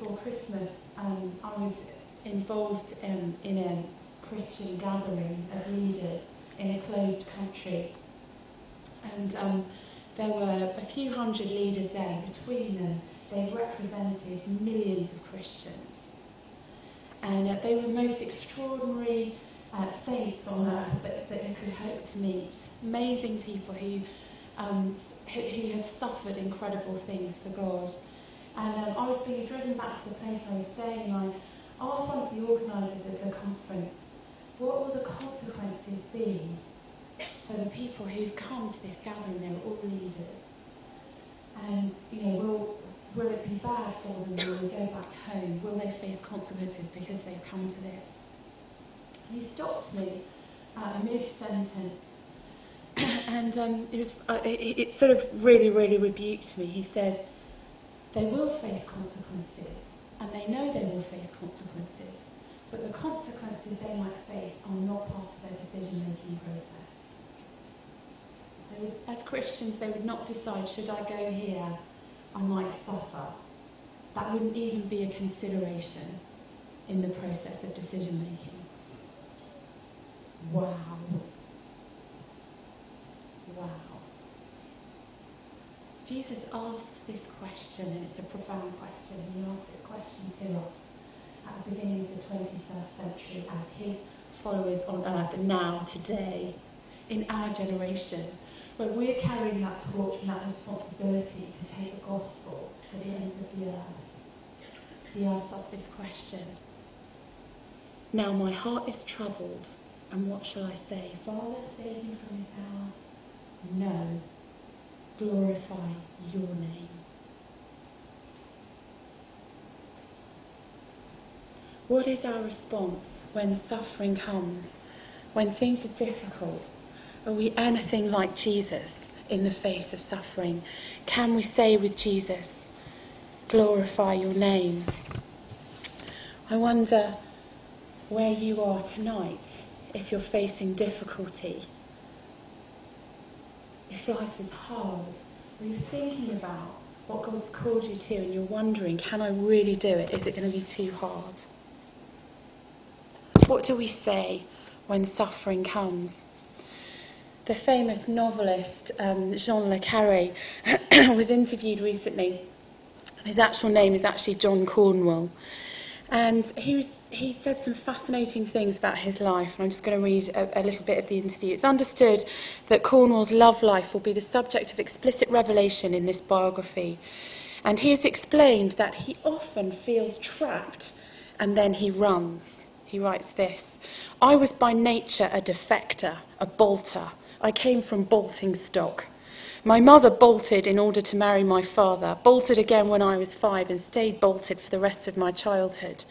before Christmas, I was involved in a Christian gathering of leaders in a closed country. And there were a few hundred leaders there. Between them, they represented millions of Christians. And they were the most extraordinary saints on earth that you could hope to meet. Amazing people who had suffered incredible things for God. And I was being driven back to the place I was staying, and I asked one of the organisers of the conference, what will the consequences be for the people who've come to this gathering? They were all leaders. And, will it be bad for them? Will they go back home? Will they face consequences because they've come to this? And he stopped me mid-sentence. And it sort of really, really rebuked me. He said, they will face consequences, and they know they will face consequences, but the consequences they might face are not part of their decision-making process. As Christians, they would not decide, should I go here, I might suffer. That wouldn't even be a consideration in the process of decision-making. Wow. Wow. Jesus asks this question, and it's a profound question. He asks this question to us at the beginning of the 21st century as his followers on earth, now, today, in our generation, where we're carrying that torch and that responsibility to take the gospel to the ends of the earth. He asks us this question. Now my heart is troubled, and what shall I say? Father, save me from this hour. No. Glorify your name. What is our response when suffering comes, when things are difficult? Are we anything like Jesus in the face of suffering? Can we say with Jesus, glorify your name? I wonder where you are tonight, if you're facing difficulty. If life is hard, are you thinking about what God's called you to and you're wondering, can I really do it? Is it going to be too hard? What do we say when suffering comes? The famous novelist Jean le Carré was interviewed recently. His actual name is actually John Cornwell. And he said some fascinating things about his life, and I'm just going to read a little bit of the interview. It's understood that Cornwell's love life will be the subject of explicit revelation in this biography. And he has explained that he often feels trapped, and then he runs. He writes this: I was by nature a defector, a bolter. I came from bolting stock. My mother bolted in order to marry my father, bolted again when I was 5 and stayed bolted for the rest of my childhood.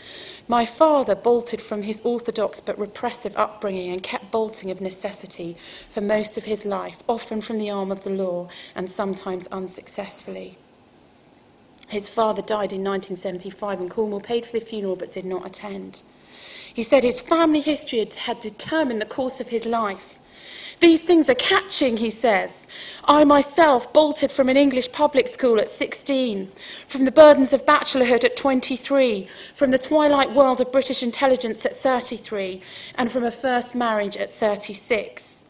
My father bolted from his orthodox but repressive upbringing and kept bolting of necessity for most of his life, often from the arm of the law and sometimes unsuccessfully. His father died in 1975 and Cornwell paid for the funeral but did not attend. He said his family history had determined the course of his life. These things are catching, he says. I myself bolted from an English public school at 16, from the burdens of bachelorhood at 23, from the twilight world of British intelligence at 33, and from a first marriage at 36.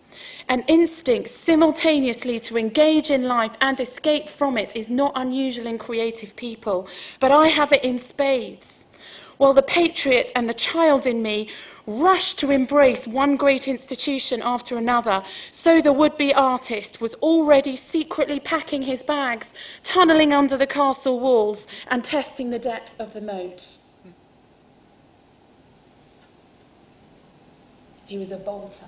An instinct simultaneously to engage in life and escape from it is not unusual in creative people, but I have it in spades. While the patriot and the child in me rushed to embrace one great institution after another, so the would-be artist was already secretly packing his bags, tunnelling under the castle walls and testing the depth of the moat. He was a bolter,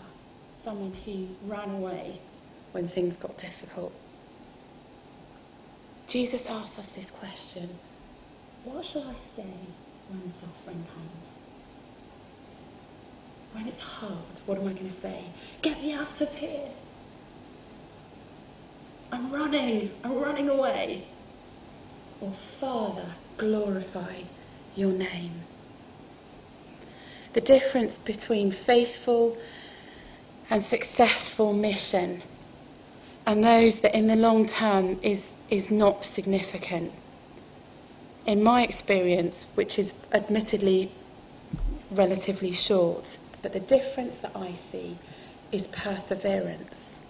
someone who ran away when things got difficult. Jesus asks us this question: what shall I say when suffering comes? When it's hard, what am I going to say? Get me out of here. I'm running away. Or Father, glorify your name. The difference between faithful and successful mission and those that in the long term is not significant. In my experience, which is admittedly relatively short, but the difference that I see is perseverance.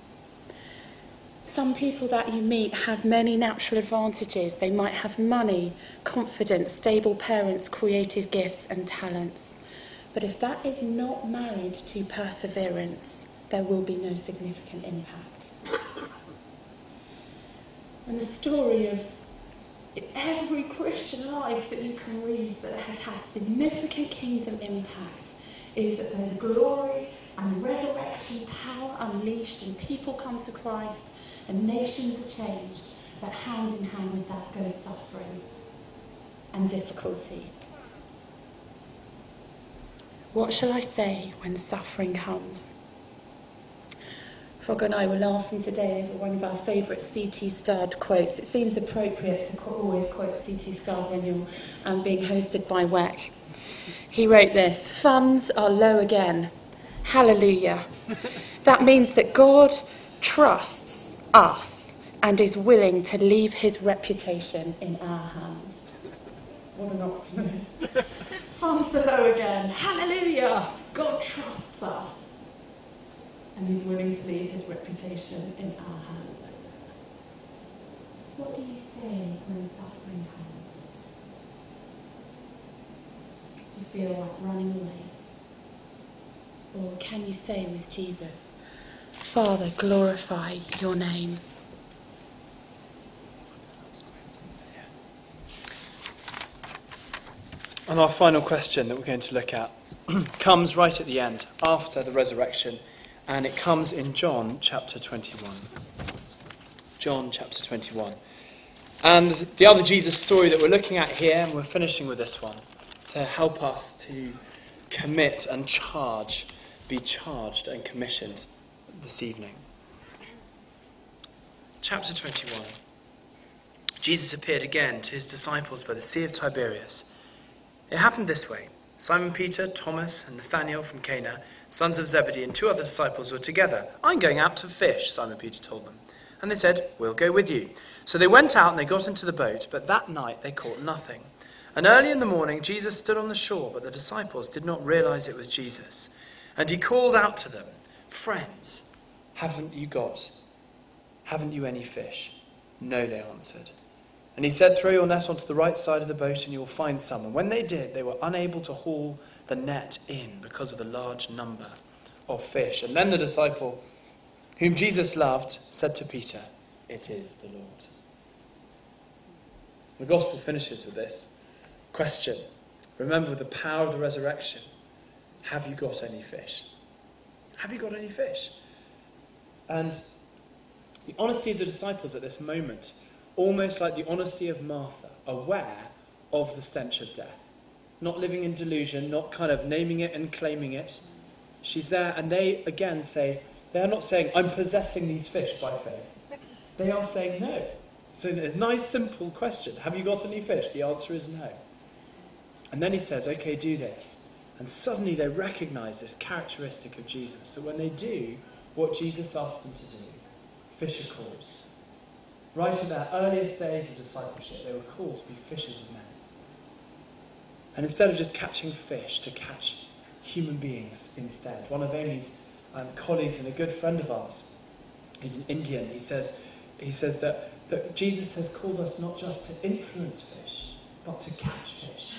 Some people that you meet have many natural advantages. They might have money, confidence, stable parents, creative gifts and talents. But if that is not married to perseverance, there will be no significant impact. And the story of every Christian life that you can read that has had significant kingdom impact is that there's glory and resurrection power unleashed and people come to Christ and nations are changed, but hand in hand with that goes suffering and difficulty. What shall I say when suffering comes? Frog and I were laughing today over one of our favourite C.T. Studd quotes. It seems appropriate to always quote C.T. Studd when you're being hosted by WEC. He wrote this: "Funds are low again. Hallelujah. That means that God trusts us and is willing to leave his reputation in our hands." What an optimist. Funds are low again. Hallelujah. God trusts us. And he's willing to leave his reputation in our hands. What do you say when suffering comes? Do you feel like running away? Or can you say with Jesus, "Father, glorify your name"? And our final question that we're going to look at comes right at the end, after the resurrection. And it comes in John chapter 21. John chapter 21. And the other Jesus story that we're looking at here, and we're finishing with this one, to help us to commit and be charged and commissioned this evening. Chapter 21. Jesus appeared again to his disciples by the Sea of Tiberias. It happened this way. Simon Peter, Thomas, and Nathanael from Cana, sons of Zebedee, and 2 other disciples were together. "I'm going out to fish," Simon Peter told them. And they said, "We'll go with you." So they went out and they got into the boat, but that night they caught nothing. And early in the morning Jesus stood on the shore, but the disciples did not realize it was Jesus. And he called out to them, "Friends, haven't you any fish?" "No," they answered. And he said, "Throw your net onto the right side of the boat and you'll find some." And when they did, they were unable to haul the net in because of the large number of fish. And then the disciple whom Jesus loved said to Peter, "It is the Lord." The gospel finishes with this question. Remember, with the power of the resurrection, have you got any fish? Have you got any fish? And the honesty of the disciples at this moment, almost like the honesty of Martha, aware of the stench of death. Not living in delusion, not kind of naming it and claiming it. She's there, and they again say, they are not saying, "I'm possessing these fish by faith." They are saying no. So it's a nice, simple question. Have you got any fish? The answer is no. And then he says, "Okay, do this." And suddenly they recognize this characteristic of Jesus. So when they do what Jesus asked them to do, fish are called. Right in their earliest days of discipleship, they were called to be fishers of men. And instead of just catching fish, to catch human beings instead. One of Amy's colleagues and a good friend of ours, he's an Indian, he says that Jesus has called us not just to influence fish, but to catch fish.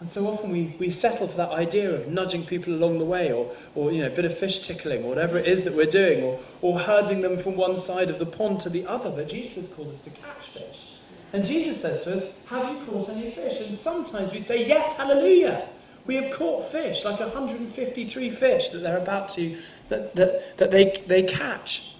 And so often we settle for that idea of nudging people along the way, or a bit of fish tickling, or whatever it is that we're doing, or herding them from one side of the pond to the other. But Jesus has called us to catch fish. And Jesus says to us, "Have you caught any fish?" And sometimes we say, "Yes, hallelujah. We have caught fish," like 153 fish that they're about to, that they catch.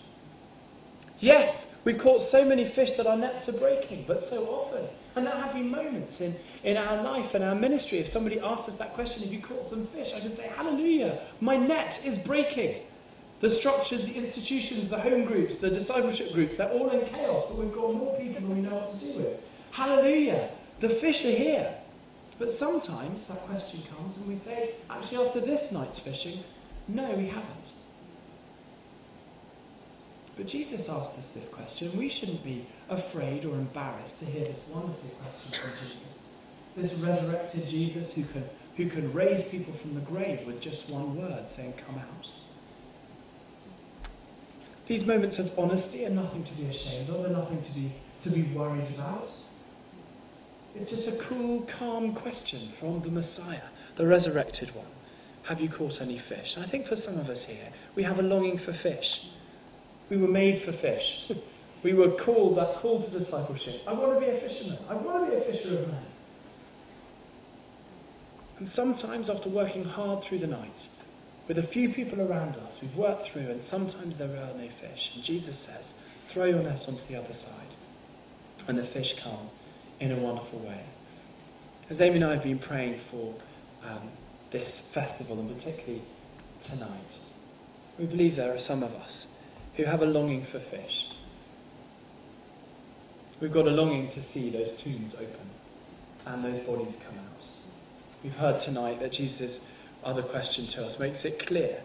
Yes, we've caught so many fish that our nets are breaking, but so often. And there have been moments in our life and our ministry, if somebody asks us that question, "Have you caught some fish?" I can say, "Hallelujah, my net is breaking." The structures, the institutions, the home groups, the discipleship groups, they're all in chaos, but we've got more people than we know what to do with. Hallelujah, the fish are here. But sometimes that question comes and we say, actually after this night's fishing, no, we haven't. But Jesus asked us this question. We shouldn't be afraid or embarrassed to hear this wonderful question from Jesus. This resurrected Jesus who can raise people from the grave with just one word, saying, "Come out." These moments of honesty are nothing to be ashamed of, they're nothing to be worried about. It's just a cool, calm question from the Messiah, the resurrected one. Have you caught any fish? And I think for some of us here, we have a longing for fish. We were made for fish. We were called, that call to discipleship. I want to be a fisherman. I want to be a fisher of men. And sometimes after working hard through the night, with a few people around us, we've worked through, and sometimes there are no fish. And Jesus says, throw your net onto the other side. And the fish come in a wonderful way. As Amy and I have been praying for this festival, and particularly tonight, we believe there are some of us who have a longing for fish. We've got a longing to see those tombs open and those bodies come out. We've heard tonight that Jesus' other question to us makes it clear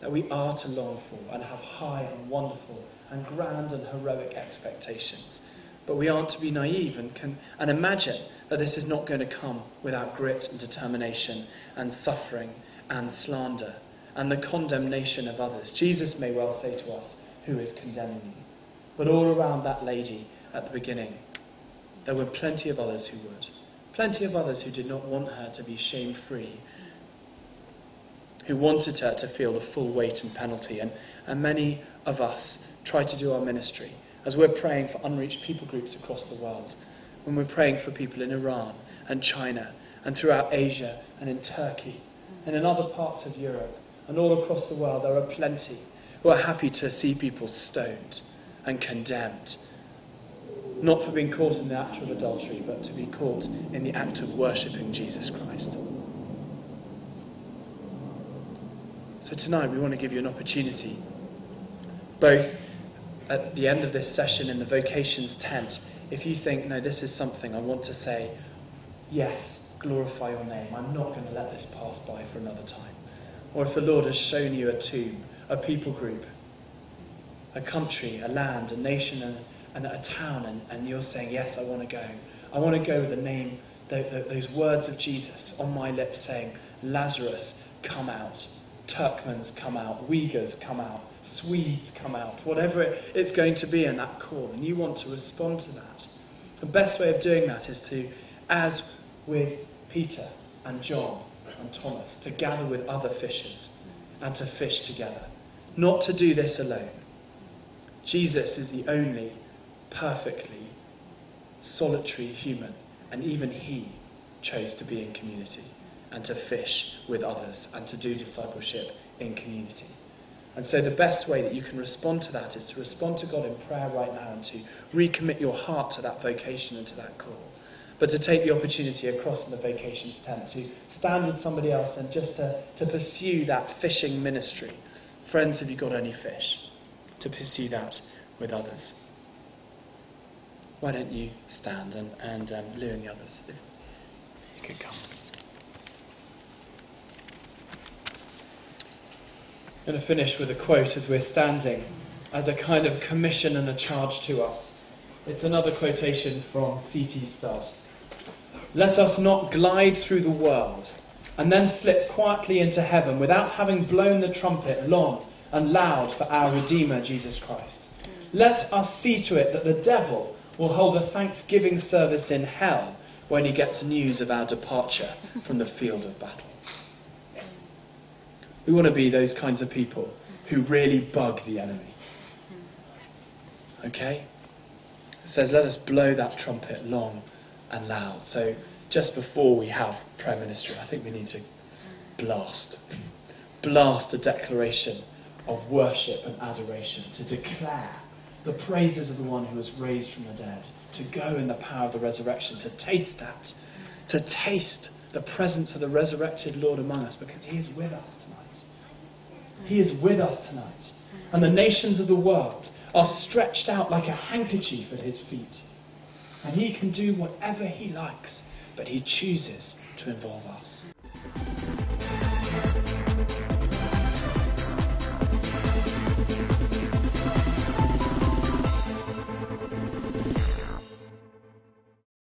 that we are to long for and have high and wonderful and grand and heroic expectations. But we aren't to be naive and imagine that this is not going to come without grit and determination and suffering and slander and the condemnation of others. Jesus may well say to us, "Who is condemning you?" But all around that lady at the beginning, there were plenty of others who would. Plenty of others who did not want her to be shame-free, who wanted her to feel the full weight and penalty. And many of us try to do our ministry as we're praying for unreached people groups across the world, when we're praying for people in Iran and China and throughout Asia and in Turkey and in other parts of Europe and all across the world. There are plenty who are happy to see people stoned and condemned, not for being caught in the act of adultery, but to be caught in the act of worshipping Jesus Christ. So tonight we want to give you an opportunity, both at the end of this session in the vocations tent, if you think, no, this is something I want to say, yes, glorify your name, I'm not going to let this pass by for another time. Or if the Lord has shown you a tomb, a people group, a country, a land, a nation, and a town, and you're saying, yes, I want to go. I want to go with the name, those words of Jesus on my lips saying, Lazarus, come out. Turkmens come out. Uyghurs come out. Swedes come out. Whatever it's going to be in that call, and you want to respond to that. The best way of doing that is to, as with Peter and John and Thomas, to gather with other fishers and to fish together. Not to do this alone. Jesus is the only perfectly solitary human, and even he chose to be in community and to fish with others and to do discipleship in community. And so the best way that you can respond to that is to respond to God in prayer right now and to recommit your heart to that vocation and to that call. But to take the opportunity across in the vocations tent to stand with somebody else and just to pursue that fishing ministry. Friends, have you got any fish? To pursue that with others. Why don't you stand and Lou and the others, if you could come. I'm going to finish with a quote as we're standing, as a kind of commission and a charge to us. It's another quotation from C.T. Studd. Let us not glide through the world and then slip quietly into heaven without having blown the trumpet long and loud for our Redeemer, Jesus Christ. Let us see to it that the devil will hold a thanksgiving service in hell when he gets news of our departure from the field of battle. We want to be those kinds of people who really bug the enemy. Okay? It says, let us blow that trumpet long and loud. So just before we have prayer ministry, I think we need to blast a declaration of worship and adoration, to declare the praises of the one who was raised from the dead, to go in the power of the resurrection, to taste that, to taste the presence of the resurrected Lord among us, because he is with us tonight. He is with us tonight. And the nations of the world are stretched out like a handkerchief at his feet. And he can do whatever he likes, but he chooses to involve us.